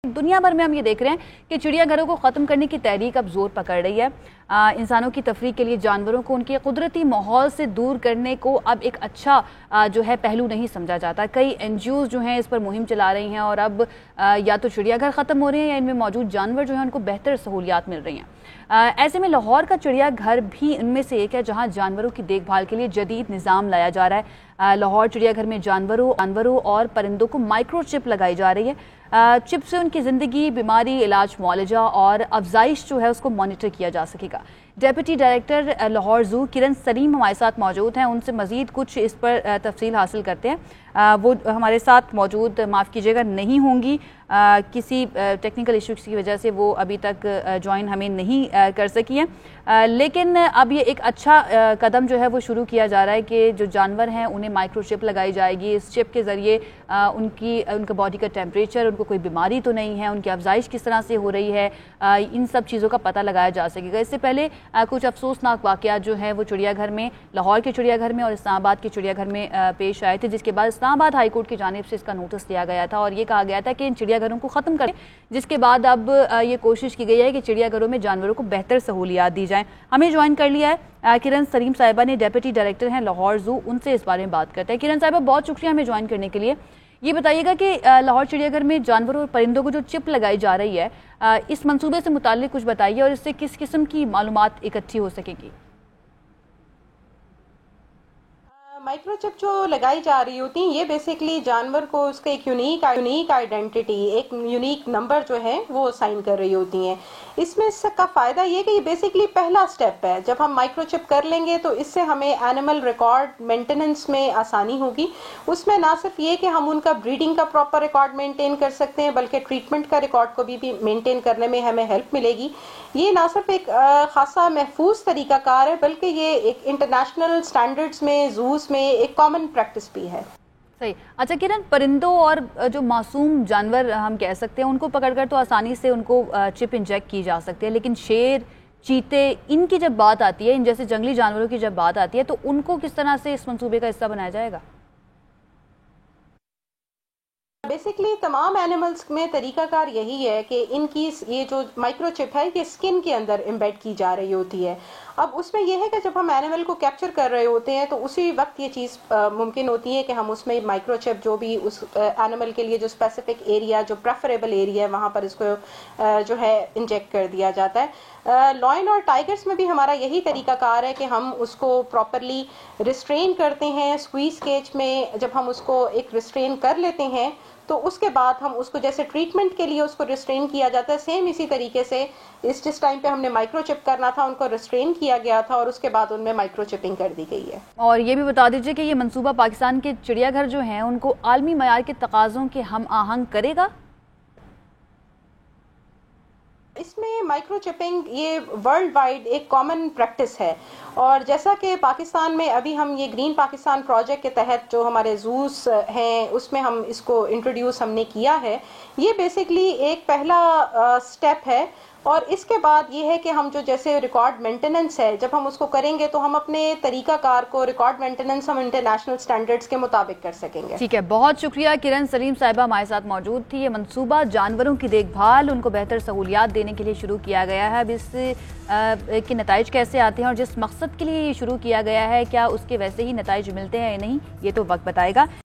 दुनिया भर में हम ये देख रहे हैं कि चिड़ियाघरों को ख़त्म करने की तहरीक अब जोर पकड़ रही है। इंसानों की तफरीह के लिए जानवरों को उनके कुदरती माहौल से दूर करने को अब एक अच्छा जो है पहलू नहीं समझा जाता। कई NGOs जो हैं इस पर मुहिम चला रही हैं और अब या तो चिड़ियाघर ख़त्म हो रहे हैं या इनमें मौजूद जानवर जो हैं उनको बेहतर सहूलियात मिल रही हैं। ऐसे में लाहौर का चिड़ियाघर भी इनमें से एक है जहाँ जानवरों की देखभाल के लिए जदीद निज़ाम लाया जा रहा है। लाहौर चिड़ियाघर में जानवरों और परिंदों को माइक्रोचिप लगाई जा रही है। चिप से उनकी ज़िंदगी, बीमारी, इलाज, मुआलजा और अफजाइश जो है उसको मॉनिटर किया जा सकेगा। डेप्यूटी डायरेक्टर लाहौर ज़ू किरण सलीम हमारे साथ मौजूद हैं, उनसे मज़ीद कुछ इस पर तफसील हासिल करते हैं। वो हमारे साथ मौजूद, माफ़ कीजिएगा, नहीं होंगी, किसी टेक्निकल इशू की वजह से वो अभी तक ज्वाइन हमें नहीं कर सकी हैं। लेकिन अब ये एक अच्छा कदम जो है वो शुरू किया जा रहा है कि जो जानवर हैं उन्हें माइक्रोचिप लगाई जाएगी। इस चिप के ज़रिए उनका बॉडी का टेम्परेचर, उनको कोई बीमारी तो नहीं है, उनकी अफजाइश किस तरह से हो रही है, इन सब चीज़ों का पता लगाया जा सकेगा। इससे पहले कुछ अफसोसनाक वाक़यात जो हैं वो चिड़ियाघर में, लाहौर के चिड़ियाघर में और इस्लामाबाद के चिड़ियाघर में पेश आए थे, जिसके बाद इस्लामाबाद हाई कोर्ट की जानिब से इसका नोटिस लिया गया था और ये कहा गया था कि इन चिड़ियाघरों को ख़त्म करें। जिसके बाद अब ये कोशिश की गई है कि चिड़ियाघरों में जानवरों को बेहतर सहूलियात दी जाएँ। हमें ज्वाइन कर लिया है किरण सलीम साहिबा ने, डेप्यूटी डायरेक्टर हैं लाहौर ज़ू, उनसे इस बारे में बात करते हैं। किरण साहिबा, बहुत शुक्रिया हमें ज्वाइन करने के लिए। ये बताइएगा कि लाहौर चिड़ियाघर में जानवरों और परिंदों को जो चिप लगाई जा रही है, इस मंसूबे से मुताल्लिक कुछ बताइए और इससे किस किस्म की मालूमात इकट्ठी हो सकेगी? माइक्रोचिप जो लगाई जा रही होती हैं ये बेसिकली जानवर को उसका एक यूनिक आइडेंटिटी, एक यूनिक नंबर जो है वो साइन कर रही होती हैं। इसमें इसका फायदा ये कि ये बेसिकली पहला स्टेप है। जब हम माइक्रोचिप कर लेंगे तो इससे हमें एनिमल रिकॉर्ड मेंटेनेंस में आसानी होगी। उसमें ना सिर्फ ये कि हम उनका ब्रीडिंग का प्रॉपर रिकॉर्ड मेंटेन कर सकते हैं, बल्कि ट्रीटमेंट का रिकॉर्ड को भी मेंटेन करने में हमें हेल्प मिलेगी। ये ना सिर्फ एक खासा महफूज तरीकाकार है, बल्कि ये एक इंटरनेशनल स्टैंडर्ड्स में, जूस में एक कॉमन प्रैक्टिस भी है। सही। अच्छा किरण, परिंदों और जो मासूम जानवर हम कह सकते हैं उनको पकड़कर तो आसानी से उनको चिप इंजेक्ट की जा सकती है, लेकिन शेर, चीते, इनकी जब बात आती है, इन जैसे जंगली जानवरों की जब बात आती है, तो उनको किस तरह से इस मंसूबे का हिस्सा बनाया जाएगा? बेसिकली तमाम एनिमल्स में तरीकाकार यही है कि इनकी ये जो माइक्रोचिप है ये स्किन के अंदर एम्बेड की जा रही होती है। अब उसमें यह है कि जब हम एनिमल को कैप्चर कर रहे होते हैं तो उसी वक्त ये चीज़ मुमकिन होती है कि हम उसमें माइक्रोचिप जो भी उस एनिमल के लिए जो स्पेसिफिक एरिया, जो प्रेफरेबल एरिया है, वहाँ पर इसको जो है इंजेक्ट कर दिया जाता है। लॉयन और टाइगर्स में भी हमारा यही तरीकाकार है कि हम उसको प्रॉपरली रिस्ट्रेन करते हैं। स्क्वीज केज में जब हम उसको एक रिस्ट्रेन कर लेते हैं तो उसके बाद हम उसको जैसे ट्रीटमेंट के लिए उसको रिस्ट्रेन किया जाता है, सेम इसी तरीके से जिस टाइम पे हमने माइक्रोचिप करना था उनको रिस्ट्रेन किया गया था और उसके बाद उनमें माइक्रोचिपिंग कर दी गई है। और ये भी बता दीजिए कि ये मंसूबा पाकिस्तान के चिड़ियाघर जो हैं उनको आलमी मयार के तकाज़ों के हम आहंग करेगा? इसमें माइक्रोचिपिंग ये वर्ल्ड वाइड एक कॉमन प्रैक्टिस है और जैसा कि पाकिस्तान में अभी हम ये ग्रीन पाकिस्तान प्रोजेक्ट के तहत जो हमारे जूस हैं उसमें हम इसको इंट्रोड्यूस हमने किया है। ये बेसिकली एक पहला स्टेप है और इसके बाद ये है कि हम जो जैसे रिकॉर्ड मेंटेनेंस है, जब हम उसको करेंगे तो हम अपने तरीकाकार को रिकॉर्ड मेंटेनेंस हम इंटरनेशनल स्टैंडर्ड्स के मुताबिक कर सकेंगे। ठीक है, बहुत शुक्रिया। किरण सलीम साहिबा हमारे साथ मौजूद थी। ये मंसूबा जानवरों की देखभाल, उनको बेहतर सहूलियात देने के लिए शुरू किया गया है। अब इस के नताइज कैसे आते हैं और जिस मकसद के लिए ये शुरू किया गया है, क्या उसके वैसे ही नताइज मिलते हैं या नहीं, ये तो वक्त बताएगा।